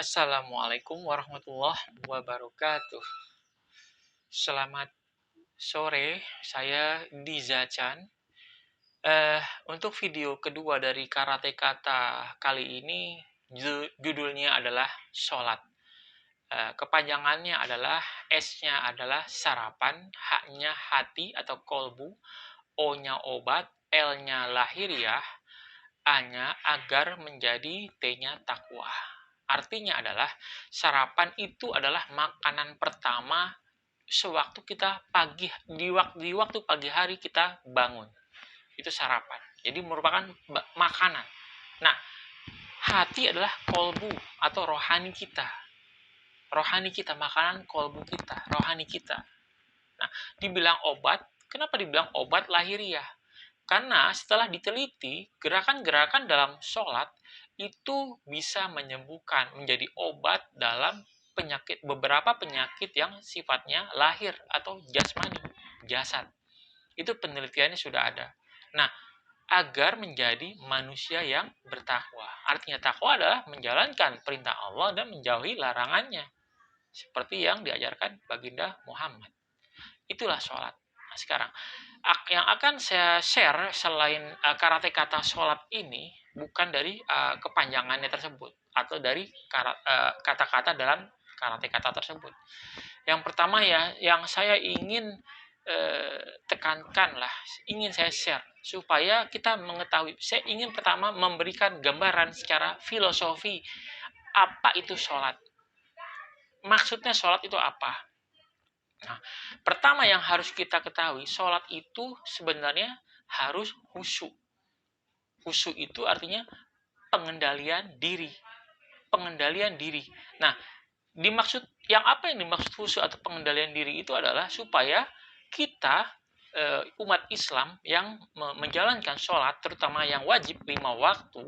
Assalamualaikum warahmatullahi wabarakatuh. Selamat sore, saya Diza Chan. Untuk video kedua dari Karate Kata kali ini, judulnya adalah sholat. Kepanjangannya adalah S-nya adalah sarapan, H-nya hati atau kolbu, O-nya obat, L-nya lahiriah, A-nya agar menjadi, T-nya takwa. Artinya adalah sarapan itu adalah makanan pertama sewaktu kita di waktu pagi hari kita bangun. Itu sarapan. Jadi merupakan makanan. Nah, hati adalah kolbu atau rohani kita. Rohani kita, makanan kolbu kita, rohani kita. Nah, dibilang obat, kenapa dibilang obat lahiriah? Karena setelah diteliti, gerakan-gerakan dalam sholat itu bisa menyembuhkan, menjadi obat dalam beberapa penyakit yang sifatnya lahir atau jasmani, jasad. Itu penelitiannya sudah ada. Nah, agar menjadi manusia yang bertakwa. Artinya takwa adalah menjalankan perintah Allah dan menjauhi larangannya. Seperti yang diajarkan baginda Muhammad. Itulah sholat. Nah, sekarang yang akan saya share selain karate kata sholat ini bukan dari kepanjangannya tersebut atau dari kata-kata dalam karate kata tersebut. Yang pertama ya, yang saya ingin tekankan lah, ingin saya share supaya kita mengetahui. Saya ingin pertama memberikan gambaran secara filosofi apa itu sholat. Maksudnya sholat itu apa? Nah, pertama yang harus kita ketahui, sholat itu sebenarnya harus khusyuk. Khusyuk itu artinya pengendalian diri. Pengendalian diri. Nah, apa yang dimaksud khusyuk atau pengendalian diri itu adalah supaya kita umat Islam yang menjalankan sholat, terutama yang wajib 5 waktu,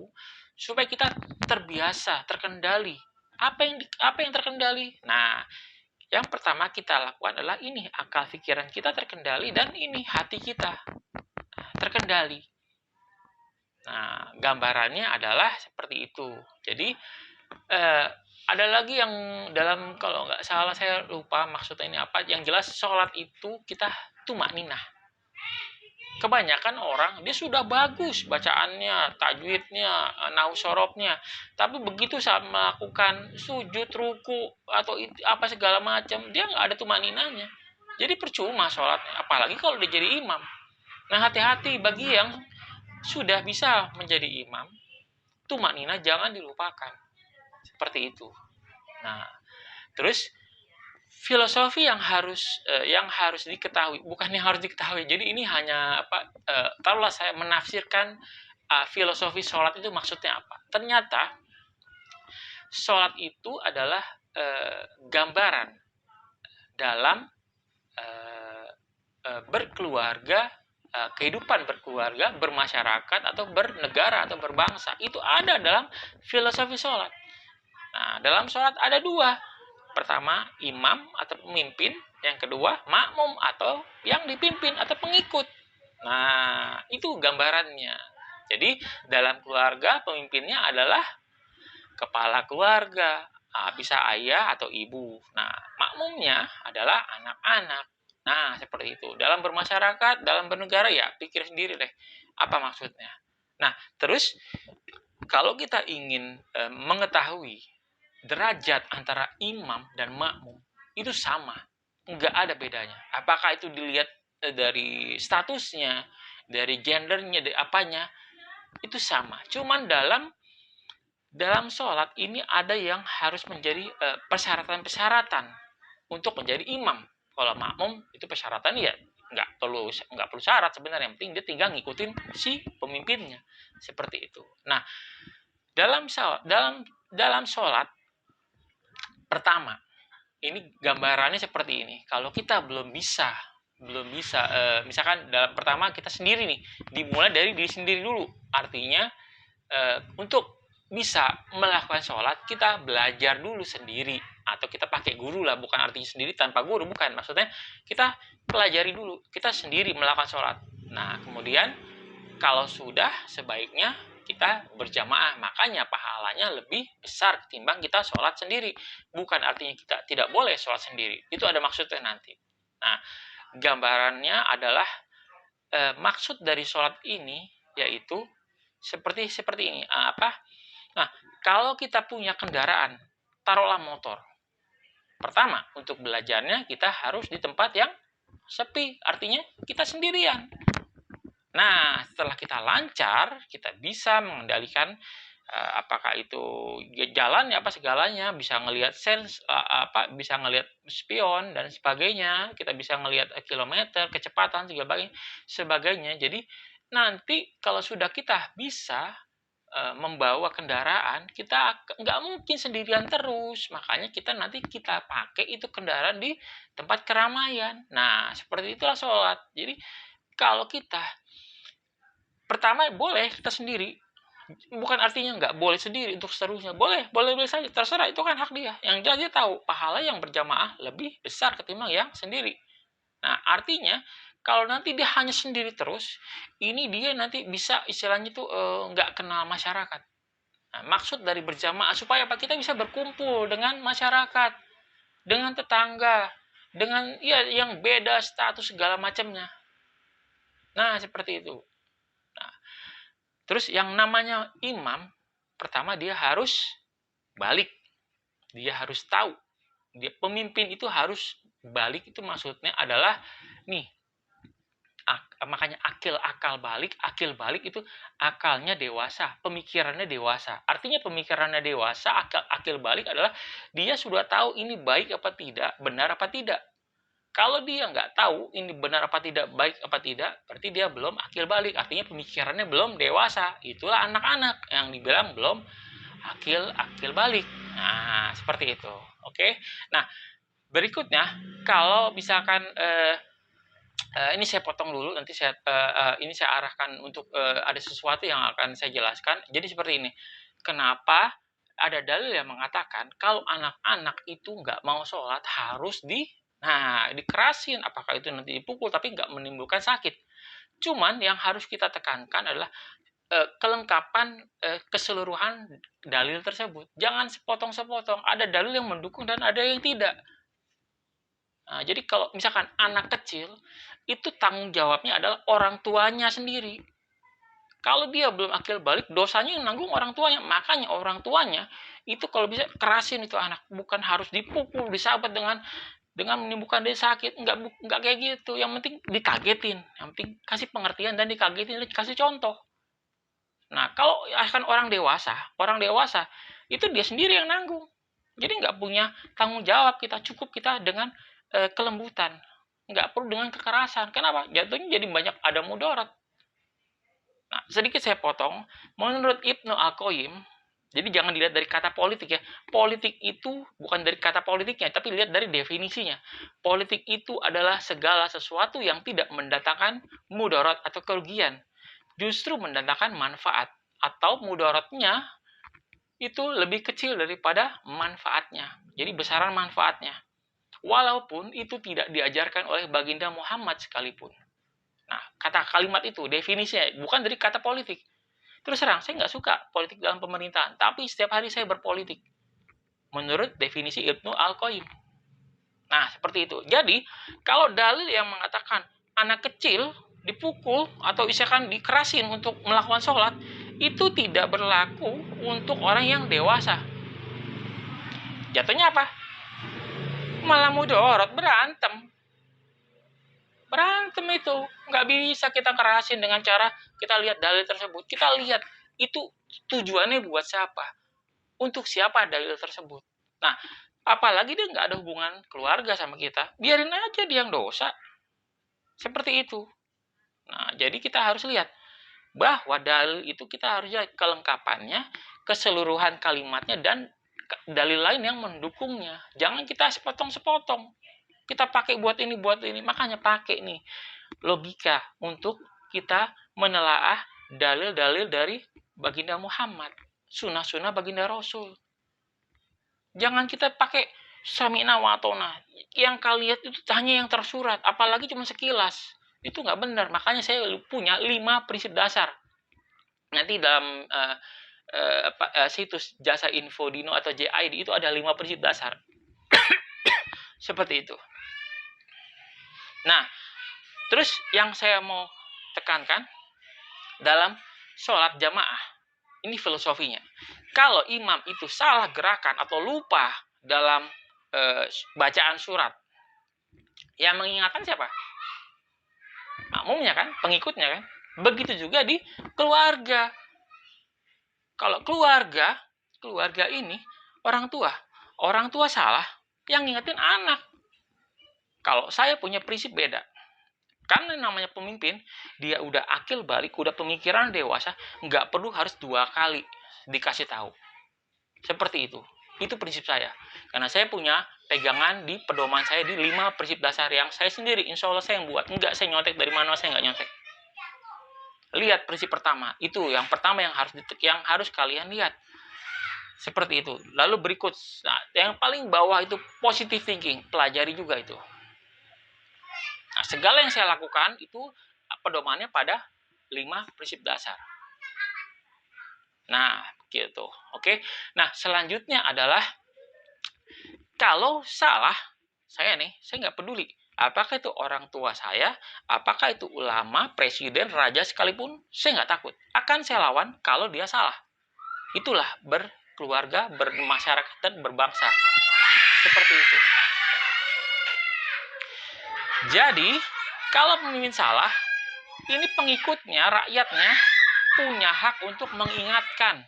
supaya kita terbiasa, terkendali. Apa yang terkendali? Nah, yang pertama kita lakukan adalah ini, akal pikiran kita terkendali dan ini hati kita terkendali. Nah, gambarannya adalah seperti itu. Jadi ada lagi yang dalam, kalau nggak salah saya lupa maksudnya ini apa. Yang jelas sholat itu kita tumakninah. Kebanyakan orang dia sudah bagus bacaannya, tajwidnya, nahwu sorobnya, tapi begitu saat melakukan sujud, ruku atau apa segala macam, dia nggak ada tumaninahnya. Jadi percuma sholatnya, apalagi kalau dia jadi imam. Nah, hati-hati bagi yang sudah bisa menjadi imam, tumaninah jangan dilupakan. Seperti itu. Nah, terus filosofi yang harus diketahui, bukan yang harus diketahui. Jadi ini hanya taruhlah saya menafsirkan filosofi sholat itu maksudnya apa. Ternyata sholat itu adalah gambaran dalam berkeluarga, kehidupan berkeluarga, bermasyarakat atau bernegara atau berbangsa. Itu ada dalam filosofi sholat. Nah, dalam sholat ada dua. Pertama, imam atau pemimpin. Yang kedua, makmum atau yang dipimpin atau pengikut. Nah, itu gambarannya. Jadi, dalam keluarga, pemimpinnya adalah kepala keluarga. Bisa ayah atau ibu. Nah, makmumnya adalah anak-anak. Nah, seperti itu. Dalam bermasyarakat, dalam bernegara, ya pikir sendiri deh. Apa maksudnya? Nah, terus, kalau kita ingin mengetahui derajat antara imam dan makmum itu sama, nggak ada bedanya. Apakah itu dilihat dari statusnya, dari gendernya, dari apanya, itu sama. Cuman dalam sholat ini ada yang harus menjadi persyaratan-persyaratan untuk menjadi imam. Kalau makmum itu persyaratan ya nggak perlu syarat sebenarnya. Yang penting dia tinggal ngikutin si pemimpinnya, seperti itu. Nah, dalam sholat pertama, ini gambarannya seperti ini. Kalau kita belum bisa, misalkan pertama kita sendiri nih, dimulai dari diri sendiri dulu. Artinya untuk bisa melakukan sholat, kita belajar dulu sendiri. Atau kita pakai guru lah, bukan artinya sendiri tanpa guru, bukan. Maksudnya kita pelajari dulu, kita sendiri melakukan sholat. Nah, kemudian kalau sudah, sebaiknya kita berjamaah. Makanya pahalanya lebih besar ketimbang kita sholat sendiri. Bukan artinya kita tidak boleh sholat sendiri. Itu ada maksudnya nanti. Nah, gambarannya adalah maksud dari sholat ini yaitu seperti ini. Nah, kalau kita punya kendaraan, taruhlah motor. Pertama, untuk belajarnya kita harus di tempat yang sepi, artinya kita sendirian. Nah, setelah kita lancar, kita bisa mengendalikan apakah itu jalan apa segalanya, bisa ngelihat bisa ngelihat spion dan sebagainya, kita bisa ngelihat kilometer, kecepatan sebagainya. Jadi nanti kalau sudah kita bisa membawa kendaraan, kita nggak mungkin sendirian terus. Makanya nanti kita pakai itu kendaraan di tempat keramaian. Nah, seperti itulah sholat. Jadi kalau kita pertama boleh kita sendiri, bukan artinya nggak boleh sendiri untuk seterusnya. Boleh saja, terserah, itu kan hak dia. Yang dia tahu pahala yang berjamaah lebih besar ketimbang yang sendiri. Nah, artinya kalau nanti dia hanya sendiri terus, ini dia nanti bisa istilahnya itu nggak kenal masyarakat. Nah, maksud dari berjamaah supaya kita bisa berkumpul dengan masyarakat, dengan tetangga, dengan yang beda status segala macamnya. Nah, seperti itu. Nah, terus yang namanya imam, pertama dia harus balik. Dia harus tahu. Dia pemimpin itu harus balik, itu maksudnya adalah nih, makanya akil balik itu akalnya dewasa, pemikirannya dewasa. Artinya pemikirannya dewasa, akil balik adalah dia sudah tahu ini baik apa tidak, benar apa tidak. Kalau dia nggak tahu ini benar apa tidak, baik apa tidak, berarti dia belum akil balik, artinya pemikirannya belum dewasa. Itulah anak-anak yang dibilang belum akil balik. Nah, seperti itu. Oke. Nah, berikutnya kalau misalkan ini saya potong dulu, nanti ini saya arahkan untuk ada sesuatu yang akan saya jelaskan. Jadi seperti ini, kenapa ada dalil yang mengatakan kalau anak-anak itu nggak mau sholat harus dikerasin, apakah itu nanti dipukul tapi nggak menimbulkan sakit. Cuman yang harus kita tekankan adalah kelengkapan keseluruhan dalil tersebut. Jangan sepotong-sepotong, ada dalil yang mendukung dan ada yang tidak. Nah, jadi kalau misalkan anak kecil, itu tanggung jawabnya adalah orang tuanya sendiri. Kalau dia belum akil balik, dosanya yang nanggung orang tuanya. Makanya orang tuanya itu kalau bisa kerasin itu anak, bukan harus dipukul, disabat dengan menimbulkan dia sakit. Enggak kayak gitu. Yang penting dikagetin, yang penting kasih pengertian dan dikagetin, kasih contoh. Nah, kalau akan orang dewasa itu dia sendiri yang nanggung. Jadi nggak punya tanggung jawab, cukup kita dengan kelembutan, nggak perlu dengan kekerasan. Kenapa? Jatuhnya jadi banyak ada mudarat. Nah, sedikit saya potong. Menurut Ibnu Al-Qayyim, jadi jangan dilihat dari kata politik ya. Politik itu bukan dari kata politiknya, tapi lihat dari definisinya. Politik itu adalah segala sesuatu yang tidak mendatangkan mudarat atau kerugian, justru mendatangkan manfaat, atau mudaratnya itu lebih kecil daripada manfaatnya. Jadi besaran manfaatnya. Walaupun itu tidak diajarkan oleh baginda Muhammad sekalipun. Nah, kata kalimat itu definisinya bukan dari kata politik. Terus terang, saya nggak suka politik dalam pemerintahan, tapi setiap hari saya berpolitik menurut definisi Ibnu Al-Qayyim. Nah, seperti itu. Jadi, kalau dalil yang mengatakan anak kecil dipukul atau misalkan dikerasin untuk melakukan sholat, itu tidak berlaku untuk orang yang dewasa. Jatuhnya apa? Malah mudarat, berantem itu. Nggak bisa kita kerasin dengan cara kita lihat dalil tersebut. Kita lihat itu tujuannya buat siapa, untuk siapa dalil tersebut. Nah, apalagi dia nggak ada hubungan keluarga sama kita, biarin aja dia yang dosa. Seperti itu. Nah, jadi kita harus lihat bahwa dalil itu kita harus lihat kelengkapannya, keseluruhan kalimatnya, dan dalil lain yang mendukungnya. Jangan kita sepotong-sepotong. Kita pakai buat ini. Makanya pakai nih logika untuk kita menelaah dalil-dalil dari baginda Muhammad, sunnah-sunnah baginda Rasul. Jangan kita pakai sami'na wa atona. Yang kalian itu hanya yang tersurat, apalagi cuma sekilas. Itu nggak benar. Makanya saya punya 5 prinsip dasar. Nanti dalam situs Jasa Info Dino atau JID itu ada 5 prinsip dasar. Seperti itu. Nah, terus yang saya mau tekankan dalam sholat jamaah, ini filosofinya. Kalau imam itu salah gerakan atau lupa dalam bacaan surat, yang mengingatkan siapa? Makmumnya kan, pengikutnya kan. Begitu juga di keluarga. Kalau keluarga ini orang tua salah, yang ngingetin anak. Kalau saya punya prinsip beda. Karena namanya pemimpin, dia udah akil balik, udah pemikiran dewasa, nggak perlu harus 2 kali dikasih tahu. Seperti itu. Itu prinsip saya. Karena saya punya pegangan di pedoman saya di 5 prinsip dasar yang saya sendiri, insya Allah saya yang buat. Enggak saya nyontek dari mana, saya nggak nyontek. Lihat prinsip pertama. Itu yang pertama yang harus kalian lihat. Seperti itu. Lalu berikut, nah, yang paling bawah itu positive thinking. Pelajari juga itu. Nah, segala yang saya lakukan itu pedomannya pada 5 prinsip dasar. Nah, gitu. Oke. Nah, selanjutnya adalah kalau salah, saya nggak peduli. Apakah itu orang tua saya, apakah itu ulama, presiden, raja sekalipun, saya nggak takut. Akan saya lawan kalau dia salah. Itulah berkeluarga, bermasyarakat, dan berbangsa. Seperti itu. Jadi, kalau pemimpin salah, ini pengikutnya, rakyatnya, punya hak untuk mengingatkan.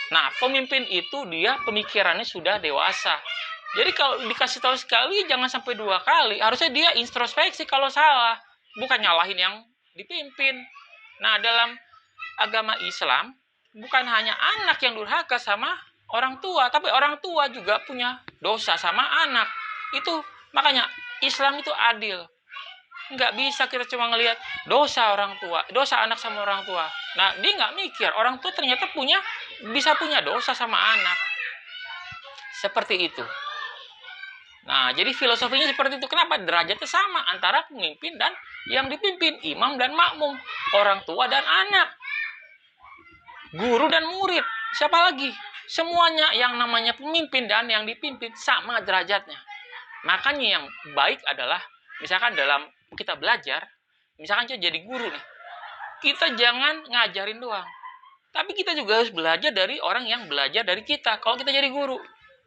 Nah, pemimpin itu dia pemikirannya sudah dewasa. Jadi kalau dikasih tahu sekali, jangan sampai 2 kali. Harusnya dia introspeksi kalau salah. Bukan nyalahin yang dipimpin. Nah, dalam agama Islam, bukan hanya anak yang durhaka sama orang tua, tapi orang tua juga punya dosa sama anak. Itu makanya Islam itu adil. Nggak bisa kita cuma ngelihat dosa orang tua, dosa anak sama orang tua. Nah, dia nggak mikir orang tua ternyata bisa punya dosa sama anak. Seperti itu. Nah, jadi filosofinya seperti itu. Kenapa? Derajatnya sama antara pemimpin dan yang dipimpin, imam dan makmum, orang tua dan anak, guru dan murid. Siapa lagi? Semuanya yang namanya pemimpin dan yang dipimpin sama derajatnya. Makanya yang baik adalah, misalkan dalam kita belajar, misalkan jadi guru nih, kita jangan ngajarin doang, tapi kita juga harus belajar dari orang yang belajar dari kita. Kalau kita jadi guru,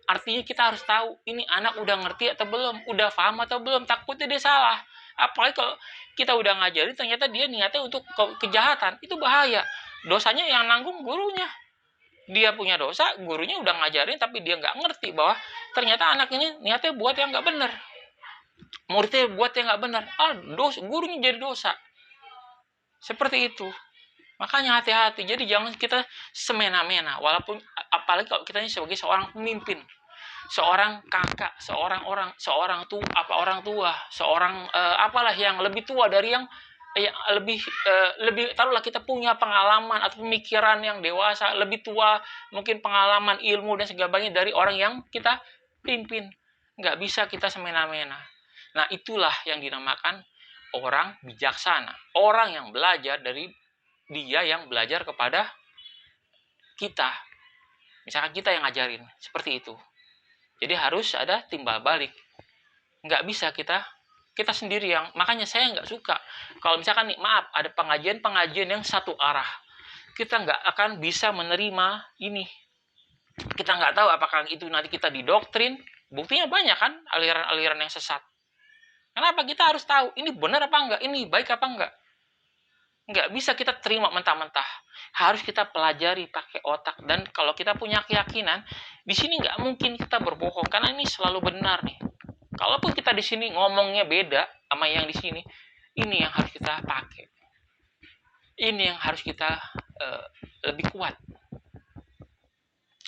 artinya kita harus tahu ini anak udah ngerti atau belum, udah paham atau belum, takutnya dia salah. Apalagi kalau kita udah ngajarin ternyata dia niatnya untuk kejahatan, itu bahaya. Dosanya yang nanggung gurunya. Dia punya dosa, gurunya udah ngajarin tapi dia nggak ngerti bahwa ternyata anak ini niatnya buat yang nggak benar, muridnya buat yang nggak benar. Gurunya jadi dosa. Seperti itu. Makanya hati-hati. Jadi jangan kita semena-mena. Walaupun apalagi kalau kita ini sebagai seorang pemimpin, seorang kakak, orang tua, seorang apalah yang lebih tua dari yang lebih taruhlah kita punya pengalaman atau pemikiran yang dewasa, lebih tua, mungkin pengalaman, ilmu dan sebagainya dari orang yang kita pimpin. Nggak bisa kita semena-mena. Nah, itulah yang dinamakan orang bijaksana. Orang yang belajar dari dia yang belajar kepada kita. Misalkan kita yang ngajarin, seperti itu. Jadi harus ada timbal balik. Nggak bisa kita sendiri yang, makanya saya nggak suka. Kalau misalkan nih, maaf, ada pengajian yang satu arah. Kita nggak akan bisa menerima ini. Kita nggak tahu apakah itu nanti kita didoktrin. Buktinya banyak kan, aliran-aliran yang sesat. Kenapa? Kita harus tahu, ini benar apa enggak, ini baik apa enggak. Nggak bisa kita terima mentah-mentah. Harus kita pelajari pakai otak. Dan kalau kita punya keyakinan, di sini nggak mungkin kita berbohong, karena ini selalu benar nih. Kalaupun kita di sini ngomongnya beda sama yang di sini, ini yang harus kita pakai. Ini yang harus kita lebih kuat.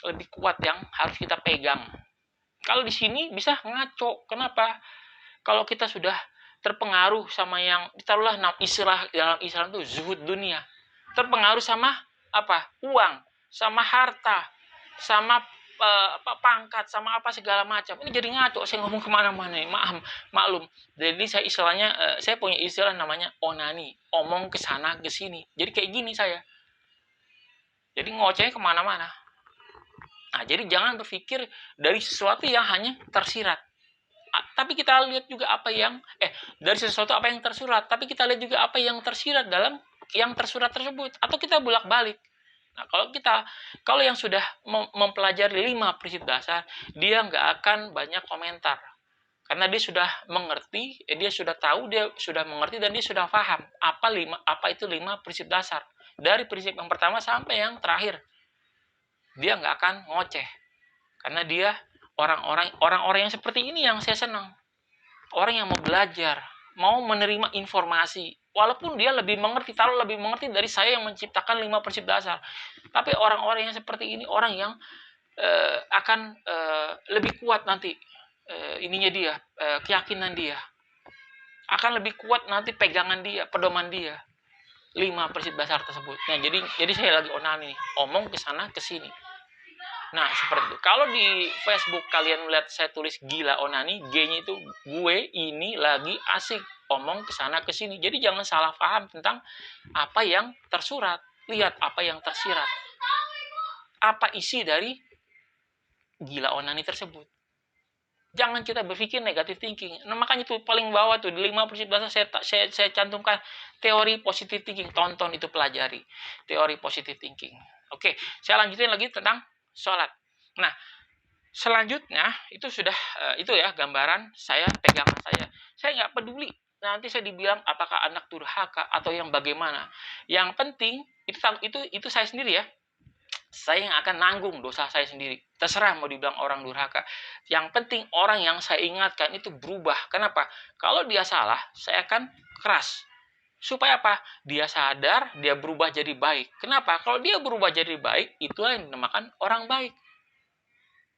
Lebih kuat yang harus kita pegang. Kalau di sini bisa ngaco. Kenapa? Kalau kita sudah terpengaruh sama yang, ditaruhlah istilah dalam Islam itu zuhud dunia, terpengaruh sama apa? Uang, sama harta, sama pangkat sama apa segala macam. Ini jadi ngaco, saya ngomong kemana-mana nih, maklum. Jadi saya istilahnya, saya punya istilah namanya onani, omong ke sana ke sini. Jadi kayak gini saya. Jadi ngocehnya kemana-mana. Nah, jadi jangan berpikir dari sesuatu yang hanya tersirat. Tapi kita lihat juga apa yang dari sesuatu apa yang tersurat, tapi kita lihat juga apa yang tersirat dalam yang tersurat tersebut, atau kita bolak-balik. Nah, kalau yang sudah mempelajari 5 prinsip dasar, dia nggak akan banyak komentar. Karena dia sudah mengerti, dia sudah tahu, dia sudah mengerti, dan dia sudah paham apa itu 5 prinsip dasar. Dari prinsip yang pertama sampai yang terakhir. Dia nggak akan ngoceh. Karena dia orang-orang yang seperti ini yang saya senang. Orang yang mau belajar, mau menerima informasi. Walaupun dia lebih mengerti dari saya yang menciptakan 5 prinsip dasar. Tapi orang-orang yang seperti ini, orang yang akan lebih kuat nanti ininya dia, keyakinan dia. Akan lebih kuat nanti pegangan dia, pedoman dia. 5 prinsip dasar tersebut. Nah, jadi saya lagi onani nih, omong ke sana ke sini. Nah, seperti itu. Kalau di Facebook kalian melihat saya tulis gila onani, G-nya itu gue ini lagi asik omong ke sana ke sini. Jadi jangan salah paham tentang apa yang tersurat. Lihat apa yang tersirat. Apa isi dari gila onani tersebut. Jangan kita berpikir negatif thinking. Nah, makanya itu paling bawah tuh di 5 prinsip dasar saya cantumkan teori positive thinking. Tonton itu, pelajari teori positive thinking. Oke, saya lanjutin lagi tentang sholat. Nah, selanjutnya itu sudah itu ya gambaran saya, pegangan saya. Saya nggak peduli nanti saya dibilang apakah anak durhaka atau yang bagaimana. Yang penting itu saya sendiri ya. Saya yang akan nanggung dosa saya sendiri. Terserah mau dibilang orang durhaka. Yang penting orang yang saya ingatkan itu berubah. Kenapa? Kalau dia salah, saya akan keras. Supaya apa? Dia sadar, dia berubah jadi baik. Kenapa? Kalau dia berubah jadi baik, itulah yang dinamakan orang baik.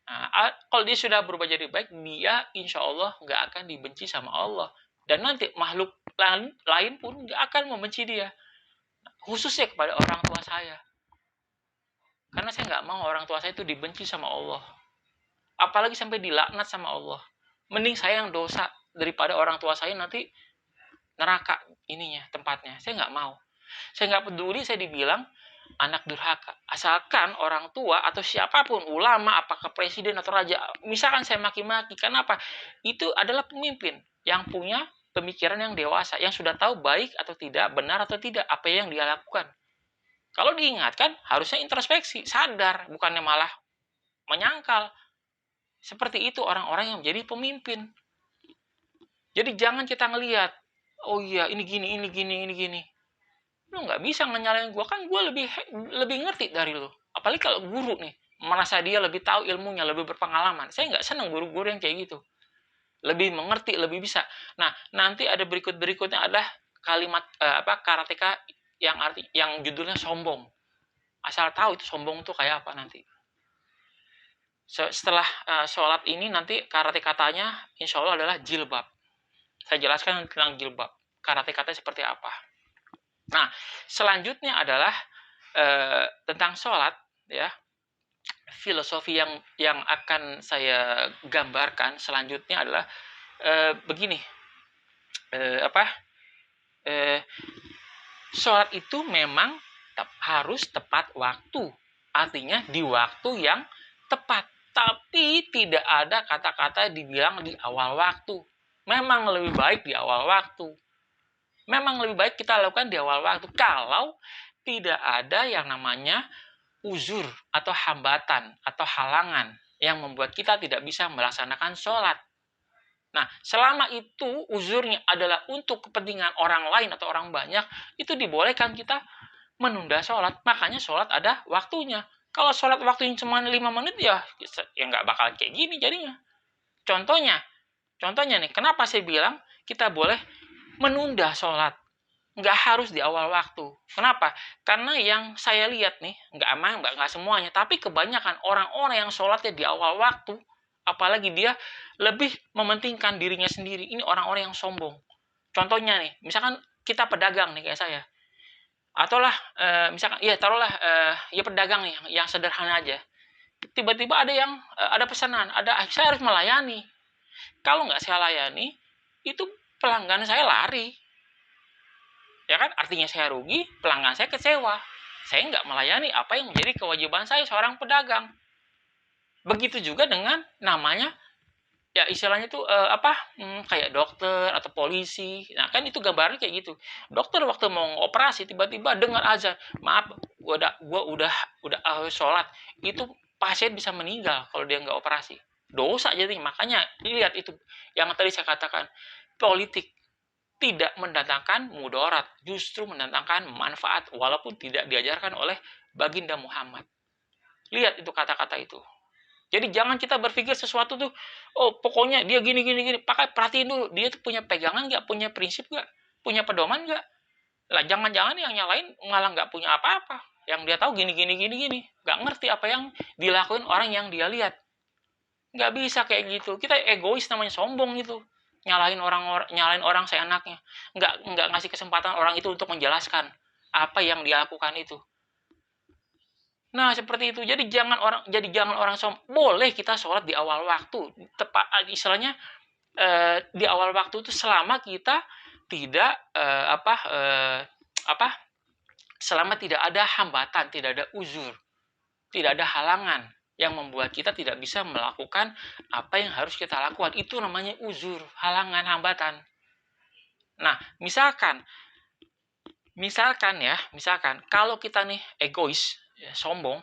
Nah, kalau dia sudah berubah jadi baik, dia insya Allah nggak akan dibenci sama Allah. Dan nanti makhluk lain pun nggak akan membenci dia. Khususnya kepada orang tua saya. Karena saya nggak mau orang tua saya itu dibenci sama Allah. Apalagi sampai dilaknat sama Allah. Mending saya yang dosa daripada orang tua saya nanti neraka ininya, tempatnya. Saya nggak mau. Saya nggak peduli saya dibilang anak durhaka. Asalkan orang tua atau siapapun, ulama, apakah presiden atau raja, misalkan saya maki-maki, kenapa? Itu adalah pemimpin yang punya pemikiran yang dewasa, yang sudah tahu baik atau tidak, benar atau tidak, apa yang dia lakukan. Kalau diingatkan, harusnya introspeksi, sadar, bukannya malah menyangkal. Seperti itu orang-orang yang menjadi pemimpin. Jadi jangan kita ngelihat, oh iya ini gini. Lu nggak bisa nyalain gue, kan gue lebih ngerti dari lu. Apalagi kalau guru nih, merasa dia lebih tahu ilmunya, lebih berpengalaman. Saya nggak senang guru-guru yang kayak gitu. Lebih mengerti, lebih bisa. Nah, nanti ada berikutnya adalah kalimat karateka yang judulnya sombong. Asal tahu itu sombong tuh kayak apa nanti. Setelah sholat ini nanti karate katanya insya Allah adalah jilbab. Saya jelaskan tentang jilbab. Karate katanya seperti apa. Nah, selanjutnya adalah tentang sholat, ya. Filosofi yang akan saya gambarkan selanjutnya adalah begini. Sholat itu memang harus tepat waktu. Artinya di waktu yang tepat. Tapi tidak ada kata-kata dibilang di awal waktu. Memang lebih baik di awal waktu. Memang lebih baik kita lakukan di awal waktu. Kalau tidak ada yang namanya uzur atau hambatan atau halangan yang membuat kita tidak bisa melaksanakan sholat. Nah, selama itu uzurnya adalah untuk kepentingan orang lain atau orang banyak, itu dibolehkan kita menunda sholat. Makanya sholat ada waktunya. Kalau sholat waktunya cuma 5 menit ya nggak bakal kayak gini jadinya. Contohnya nih, kenapa saya bilang kita boleh menunda sholat? Nggak harus di awal waktu. Kenapa? Karena yang saya lihat nih, nggak semuanya, tapi kebanyakan orang-orang yang sholatnya di awal waktu, apalagi dia lebih mementingkan dirinya sendiri. Ini orang-orang yang sombong. Contohnya nih, misalkan kita pedagang nih kayak saya. Atau lah misalkan taruhlah ya pedagang nih yang sederhana aja. tiba-tiba ada yang ada pesanan, saya harus melayani. Kalau nggak saya layani, itu pelanggan saya lari. Ya kan? Artinya saya rugi, pelanggan saya kecewa. Saya nggak melayani apa yang menjadi kewajiban saya seorang pedagang. Begitu juga dengan namanya, ya istilahnya tuh kayak dokter atau polisi. Nah kan itu gambarnya kayak gitu. Dokter waktu mau operasi tiba-tiba dengar azan, maaf, gua udah sholat, itu pasien bisa meninggal kalau dia nggak operasi. Dosa jadi. Makanya lihat itu yang tadi saya katakan, politik tidak mendatangkan mudarat, justru mendatangkan manfaat walaupun tidak diajarkan oleh baginda Muhammad. Lihat itu kata-kata itu. Jadi jangan kita berpikir sesuatu tuh, oh pokoknya dia gini gini gini. Perhatiin dulu, dia tuh punya pegangan nggak, punya prinsip nggak, punya pedoman nggak. Lah jangan-jangan yang nyalain malah nggak punya apa-apa. Yang dia tahu gini gini gini gini, nggak ngerti apa yang dilakuin orang yang dia lihat. Nggak bisa kayak gitu. Kita egois, namanya sombong gitu. Nyalain orang seenaknya. Nggak ngasih kesempatan orang itu untuk menjelaskan apa yang dia lakukan itu. Nah, seperti itu. Jadi jangan orang boleh kita sholat di awal waktu. Tepat istilahnya, di awal waktu itu selama kita tidak selama tidak ada hambatan, tidak ada uzur, tidak ada halangan yang membuat kita tidak bisa melakukan apa yang harus kita lakukan. Itu namanya uzur, halangan, hambatan. Nah, misalkan kalau kita nih egois, ya, sombong,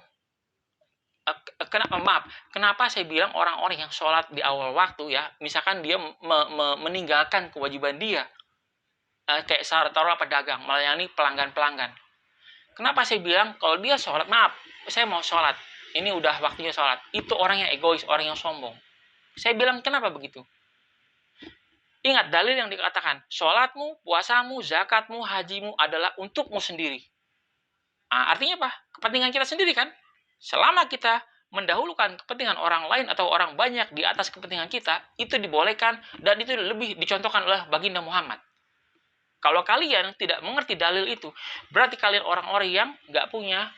kenapa saya bilang orang-orang yang sholat di awal waktu, ya, misalkan dia meninggalkan kewajiban dia, kayak taruhlah pedagang melayani pelanggan-pelanggan. Kenapa saya bilang kalau dia sholat, maaf, saya mau sholat, ini udah waktunya sholat, itu orang yang egois, orang yang sombong. Saya bilang kenapa begitu? Ingat dalil yang dikatakan, sholatmu, puasamu, zakatmu, hajimu adalah untukmu sendiri. Nah, artinya apa? Kepentingan kita sendiri kan? Selama kita mendahulukan kepentingan orang lain atau orang banyak di atas kepentingan kita, itu dibolehkan dan itu lebih dicontohkan oleh baginda Muhammad. Kalau kalian tidak mengerti dalil itu, berarti kalian orang-orang yang nggak punya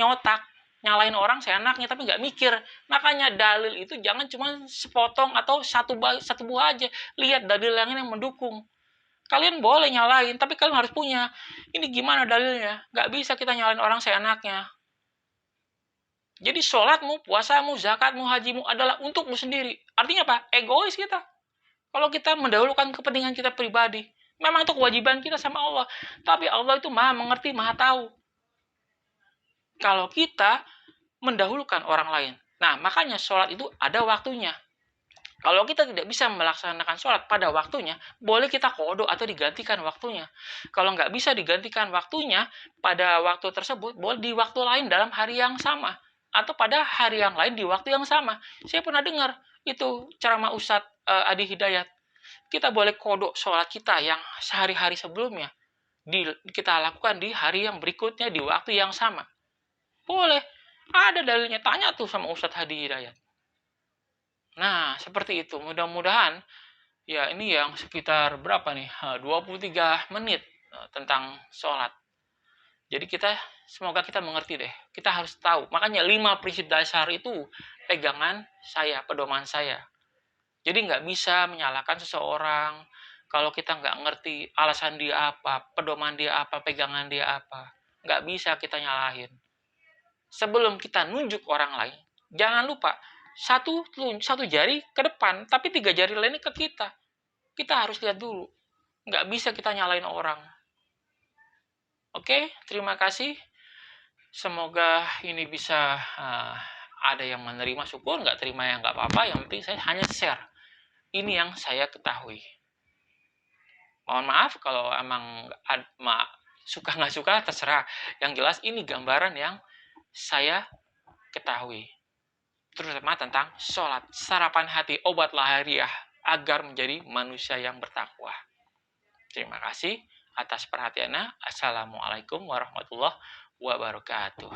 otak, nyalain orang seenaknya tapi nggak mikir. Makanya dalil itu jangan cuma sepotong atau satu buah aja. Lihat dalil yang mendukung. Kalian boleh nyalain, tapi kalian harus punya. Ini gimana dalilnya? Nggak bisa kita nyalain orang seenaknya. Jadi sholatmu, puasamu, zakatmu, hajimu adalah untukmu sendiri. Artinya apa? Egois kita. Kalau kita mendahulukan kepentingan kita pribadi, memang itu kewajiban kita sama Allah. Tapi Allah itu maha mengerti, maha tahu. Kalau kita mendahulukan orang lain. Nah, makanya sholat itu ada waktunya. Kalau kita tidak bisa melaksanakan sholat pada waktunya, boleh kita qodho atau digantikan waktunya. Kalau nggak bisa digantikan waktunya pada waktu tersebut, boleh di waktu lain dalam hari yang sama. Atau pada hari yang lain di waktu yang sama. Saya pernah dengar itu ceramah Ustadz Adi Hidayat. Kita boleh qodho sholat kita yang sehari-hari sebelumnya. Kita lakukan di hari yang berikutnya di waktu yang sama. Boleh. Ada dalilnya. Tanya tuh sama Ustadz Adi Hidayat. Nah, seperti itu. Mudah-mudahan, ya ini yang sekitar berapa nih? 23 menit tentang sholat. Jadi semoga kita mengerti deh. Kita harus tahu. Makanya 5 prinsip dasar itu pegangan saya, pedoman saya. Jadi nggak bisa menyalahkan seseorang kalau kita nggak ngerti alasan dia apa, pedoman dia apa, pegangan dia apa. Nggak bisa kita nyalahin. Sebelum kita nunjuk orang lain, jangan lupa satu jari ke depan, tapi 3 jari lainnya ke kita. Kita harus lihat dulu. Nggak bisa kita nyalain orang. Oke, terima kasih. Semoga ini bisa ada yang menerima, syukur, nggak terima yang nggak apa-apa. Yang penting saya hanya share. Ini yang saya ketahui. Mohon maaf kalau emang suka nggak suka, terserah. Yang jelas ini gambaran yang saya ketahui. Terutama tentang sholat. Sarapan hati, obat lahiriah agar menjadi manusia yang bertakwa. Terima kasih atas perhatiannya. Assalamualaikum warahmatullahi wabarakatuh.